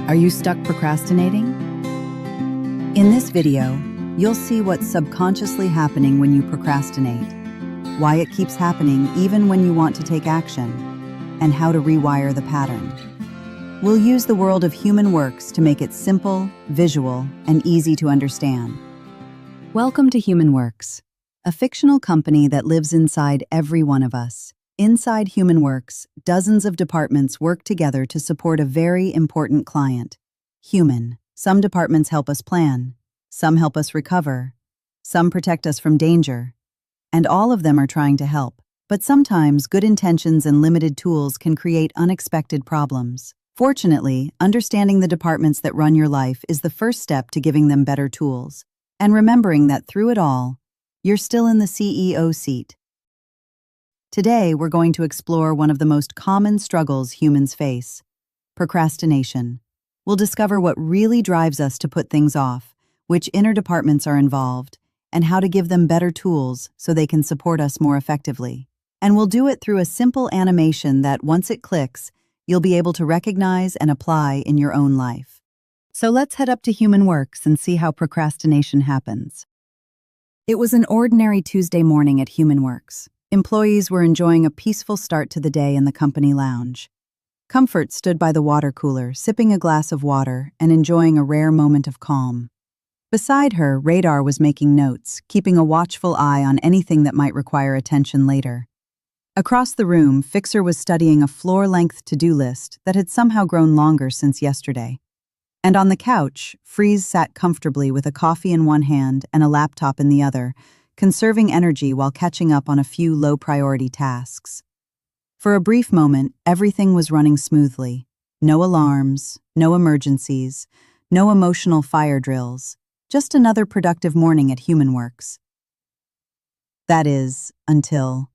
Are you stuck procrastinating? In this video, you'll see what's subconsciously happening when you procrastinate, why it keeps happening even when you want to take action, and how to rewire the pattern. We'll use the world of human works to make it simple, visual, and easy to understand. Welcome to Human Works, a fictional company that lives inside every one of us. Inside Human Works, dozens of departments work together to support a very important client, human. Some departments help us plan, some help us recover, some protect us from danger, and all of them are trying to help. But sometimes good intentions and limited tools can create unexpected problems. Fortunately, understanding the departments that run your life is the first step to giving them better tools, and remembering that through it all, you're still in the CEO seat. Today, we're going to explore one of the most common struggles humans face: procrastination. We'll discover what really drives us to put things off, which inner departments are involved, and how to give them better tools so they can support us more effectively. And we'll do it through a simple animation that, once it clicks, you'll be able to recognize and apply in your own life. So let's head up to Human Works and see how procrastination happens. It was an ordinary Tuesday morning at Human Works. Employees were enjoying a peaceful start to the day in the company lounge. Comfort stood by the water cooler, sipping a glass of water and enjoying a rare moment of calm. Beside her, Radar was making notes, keeping a watchful eye on anything that might require attention later. Across the room, Fixer was studying a floor-length to-do list that had somehow grown longer since yesterday. And on the couch, Freeze sat comfortably with a coffee in one hand and a laptop in the other, conserving energy while catching up on a few low-priority tasks. For a brief moment, everything was running smoothly. No alarms, no emergencies, no emotional fire drills, just another productive morning at Human Works. That is, until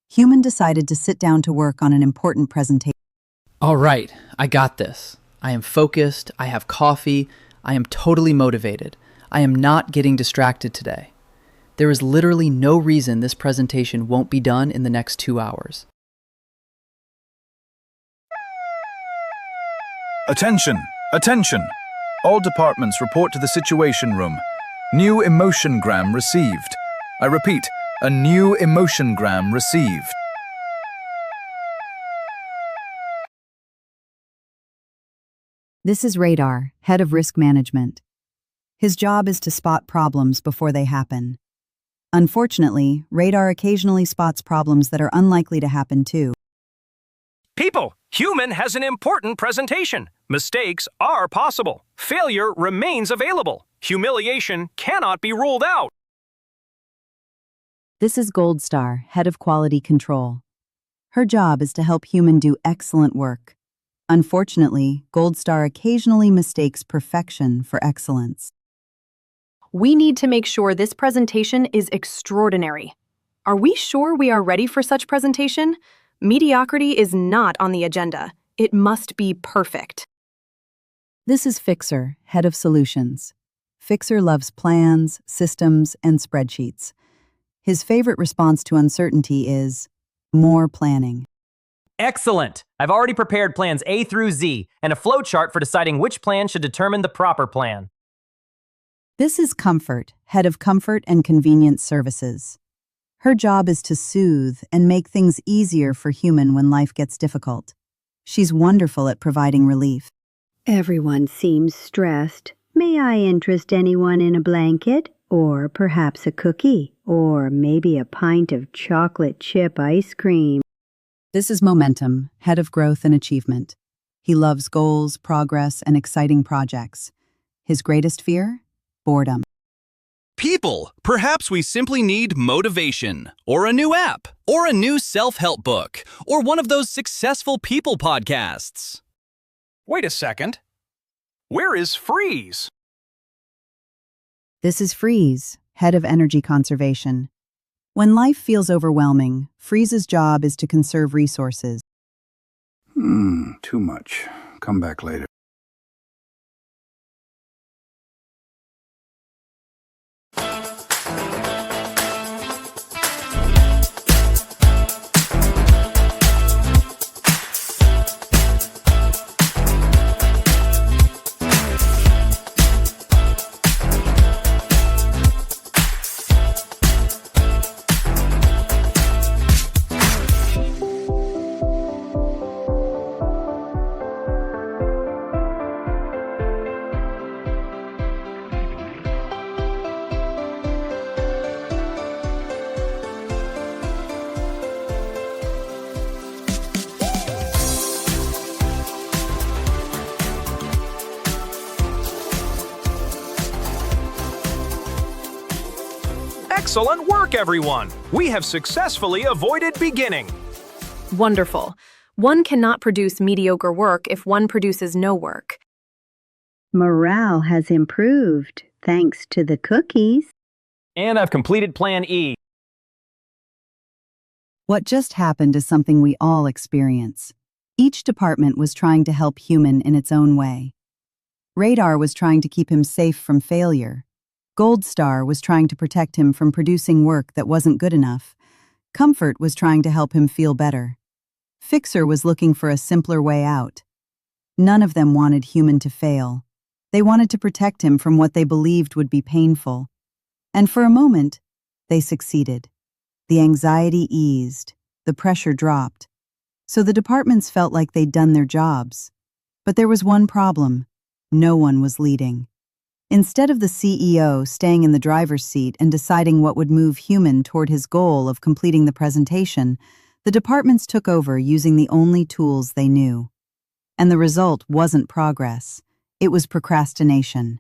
Human decided to sit down to work on an important presentation. All right, I got this. I am focused, I have coffee, I am totally motivated. I am not getting distracted today. There is literally no reason this presentation won't be done in the next 2 hours. Attention! Attention! All departments report to the Situation Room. New emotiongram received. I repeat, a new emotiongram received. This is Radar, head of risk management. His job is to spot problems before they happen. Unfortunately, Radar occasionally spots problems that are unlikely to happen too. People, Human has an important presentation. Mistakes are possible. Failure remains available. Humiliation cannot be ruled out. This is Gold Star, head of quality control. Her job is to help Human do excellent work. Unfortunately, Gold Star occasionally mistakes perfection for excellence. We need to make sure this presentation is extraordinary. Are we sure we are ready for such presentation? Mediocrity is not on the agenda. It must be perfect. This is Fixer, head of solutions. Fixer loves plans, systems, and spreadsheets. His favorite response to uncertainty is more planning. Excellent! I've already prepared plans A through Z and a flowchart for deciding which plan should determine the proper plan. This is Comfort, head of comfort and convenience services. Her job is to soothe and make things easier for Human when life gets difficult. She's wonderful at providing relief. Everyone seems stressed. May I interest anyone in a blanket? Or perhaps a cookie? Or maybe a pint of chocolate chip ice cream? This is Momentum, head of growth and achievement. He loves goals, progress, and exciting projects. His greatest fear? Boredom. People, perhaps we simply need motivation, or a new app, or a new self-help book, or one of those successful people podcasts. Wait a second. Where is Freeze? This is Freeze, head of energy conservation. When life feels overwhelming, Freeze's job is to conserve resources. Too much. Come back later. Excellent work, everyone! We have successfully avoided beginning. Wonderful. One cannot produce mediocre work if one produces no work. Morale has improved thanks to the cookies. And I've completed Plan E. What just happened is something we all experience. Each department was trying to help Human in its own way. Radar was trying to keep him safe from failure. Gold Star was trying to protect him from producing work that wasn't good enough. Comfort was trying to help him feel better. Fixer was looking for a simpler way out. None of them wanted Human to fail. They wanted to protect him from what they believed would be painful. And for a moment, they succeeded. The anxiety eased, the pressure dropped. So the departments felt like they'd done their jobs. But there was one problem. No one was leading. Instead of the CEO staying in the driver's seat and deciding what would move Human toward his goal of completing the presentation, the departments took over using the only tools they knew. And the result wasn't progress. It was procrastination.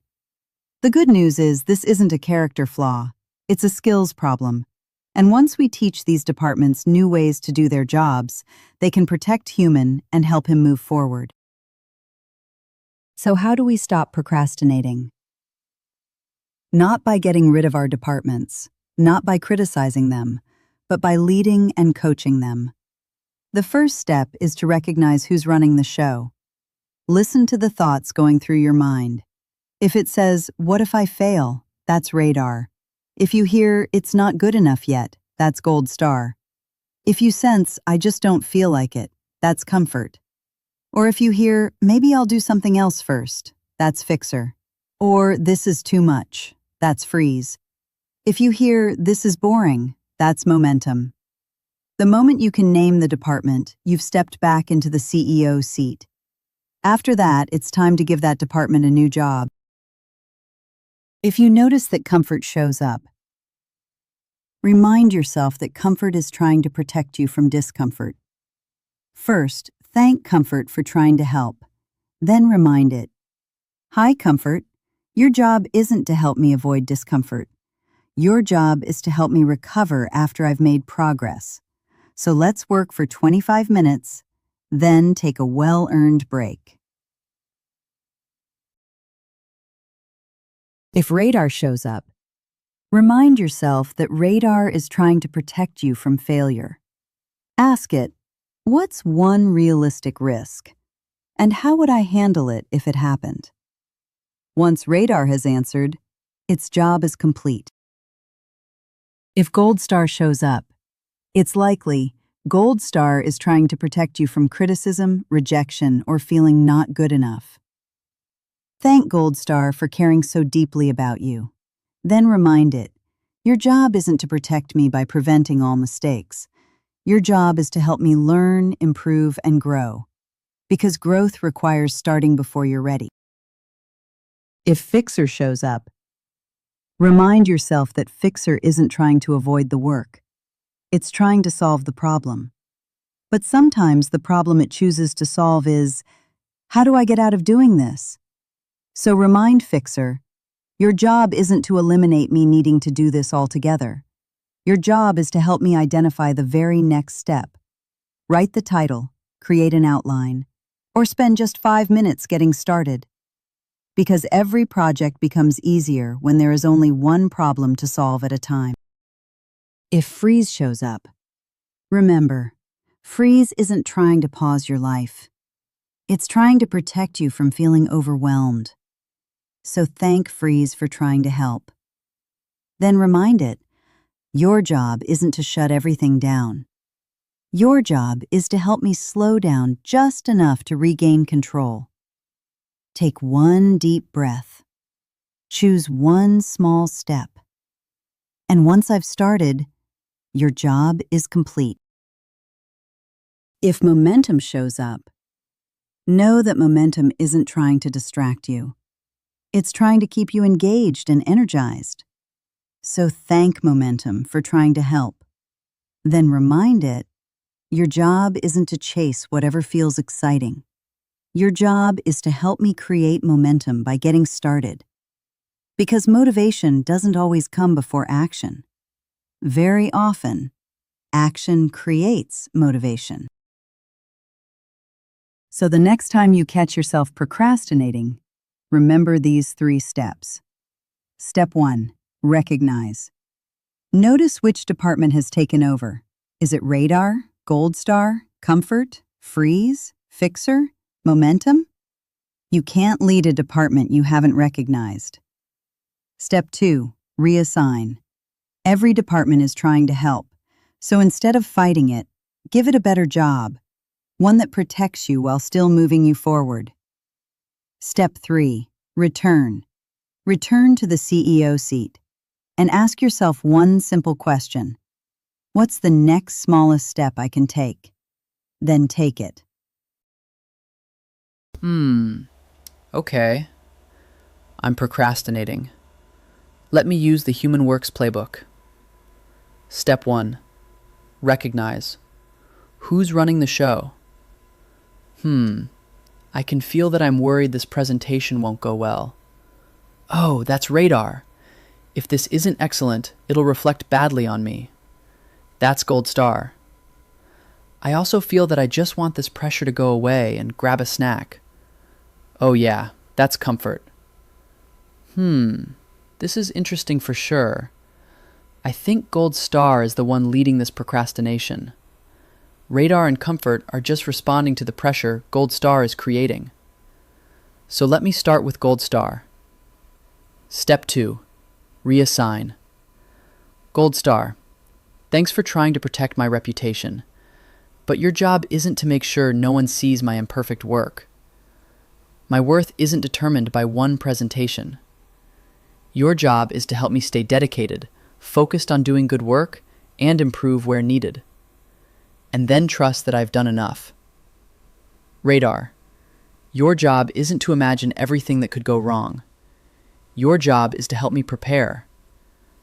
The good news is this isn't a character flaw. It's a skills problem. And once we teach these departments new ways to do their jobs, they can protect Human and help him move forward. So how do we stop procrastinating? Not by getting rid of our departments, not by criticizing them, but by leading and coaching them. The first step is to recognize who's running the show. Listen to the thoughts going through your mind. If it says, "What if I fail?" that's Radar. If you hear, "It's not good enough yet," that's Gold Star. If you sense, "I just don't feel like it," that's Comfort. Or if you hear, "Maybe I'll do something else first," that's Fixer. Or "This is too much," that's Freeze. If you hear, "This is boring," that's Momentum. The moment you can name the department, you've stepped back into the CEO seat. After that, it's time to give that department a new job. If you notice that Comfort shows up, remind yourself that Comfort is trying to protect you from discomfort. First, thank Comfort for trying to help. Then remind it, "Hi, Comfort. Your job isn't to help me avoid discomfort. Your job is to help me recover after I've made progress. So let's work for 25 minutes, then take a well-earned break." If Radar shows up, remind yourself that Radar is trying to protect you from failure. Ask it, "What's one realistic risk? And how would I handle it if it happened?" Once Radar has answered, its job is complete. If Gold Star shows up, it's likely Gold Star is trying to protect you from criticism, rejection, or feeling not good enough. Thank Gold Star for caring so deeply about you. Then remind it, "Your job isn't to protect me by preventing all mistakes. Your job is to help me learn, improve, and grow. Because growth requires starting before you're ready." If Fixer shows up, remind yourself that Fixer isn't trying to avoid the work. It's trying to solve the problem. But sometimes the problem it chooses to solve is, "How do I get out of doing this?" So remind Fixer, "Your job isn't to eliminate me needing to do this altogether. Your job is to help me identify the very next step. Write the title, create an outline, or spend just 5 minutes getting started." Because every project becomes easier when there is only one problem to solve at a time. If Freeze shows up, remember, Freeze isn't trying to pause your life. It's trying to protect you from feeling overwhelmed. So thank Freeze for trying to help. Then remind it, your job isn't to shut everything down. Your job is to help me slow down just enough to regain control. Take one deep breath. Choose one small step. And once I've started, your job is complete. If Momentum shows up, know that Momentum isn't trying to distract you. It's trying to keep you engaged and energized. So thank Momentum for trying to help. Then remind it, your job isn't to chase whatever feels exciting. Your job is to help me create momentum by getting started. Because motivation doesn't always come before action. very often, action creates motivation. So the next time you catch yourself procrastinating, remember these 3 steps. Step 1, recognize. Notice which department has taken over. Is it radar, gold star, comfort, freeze, fixer, momentum? You can't lead a department you haven't recognized. Step 2, reassign. Every department is trying to help, so instead of fighting it, give it a better job, one that protects you while still moving you forward. Step 3, return. Return to the CEO seat and ask yourself one simple question. What's the next smallest step I can take? Then take it. Okay. I'm procrastinating. Let me use the Human Works playbook. Step 1. Recognize. Who's running the show? I can feel that I'm worried this presentation won't go well. Oh, that's radar. If this isn't excellent, it'll reflect badly on me. That's gold star. I also feel that I just want this pressure to go away and grab a snack. Oh yeah, that's comfort. This is interesting for sure. I think gold star is the one leading this procrastination. Radar and comfort are just responding to the pressure gold star is creating. So let me start with gold star. Step 2. Reassign. Gold star. Thanks for trying to protect my reputation. But your job isn't to make sure no one sees my imperfect work. My worth isn't determined by one presentation. Your job is to help me stay dedicated, focused on doing good work, and improve where needed. And then trust that I've done enough. Radar. Your job isn't to imagine everything that could go wrong. Your job is to help me prepare.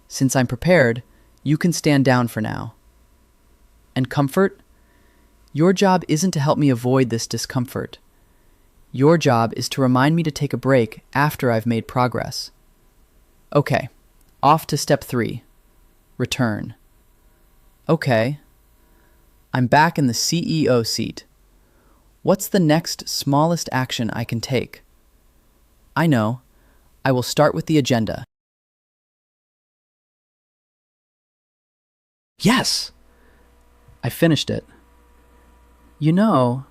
Since I'm prepared, you can stand down for now. And comfort? Your job isn't to help me avoid this discomfort. Your job is to remind me to take a break after I've made progress. Okay, off to step 3. Return. Okay. I'm back in the CEO seat. What's the next smallest action I can take? I know. I will start with the agenda. Yes! I finished it. You know,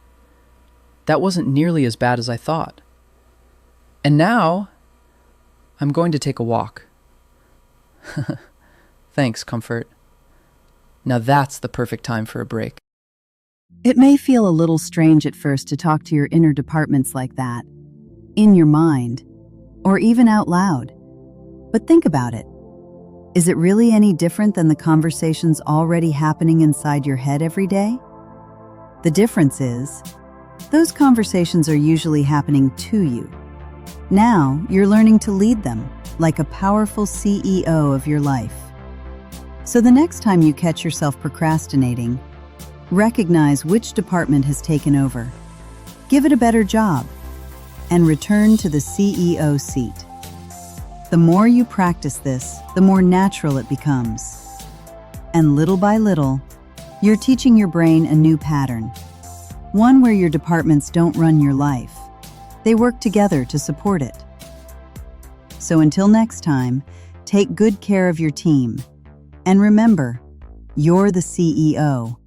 that wasn't nearly as bad as I thought. And now, I'm going to take a walk. Thanks, comfort. Now that's the perfect time for a break. It may feel a little strange at first to talk to your inner departments like that, in your mind, or even out loud. But think about it. Is it really any different than the conversations already happening inside your head every day? The difference is, those conversations are usually happening to you. Now, you're learning to lead them, like a powerful CEO of your life. So the next time you catch yourself procrastinating, recognize which department has taken over. Give it a better job, and return to the CEO seat. The more you practice this, the more natural it becomes. And little by little, you're teaching your brain a new pattern, one where your departments don't run your life. They work together to support it. So until next time, take good care of your team. And remember, you're the CEO.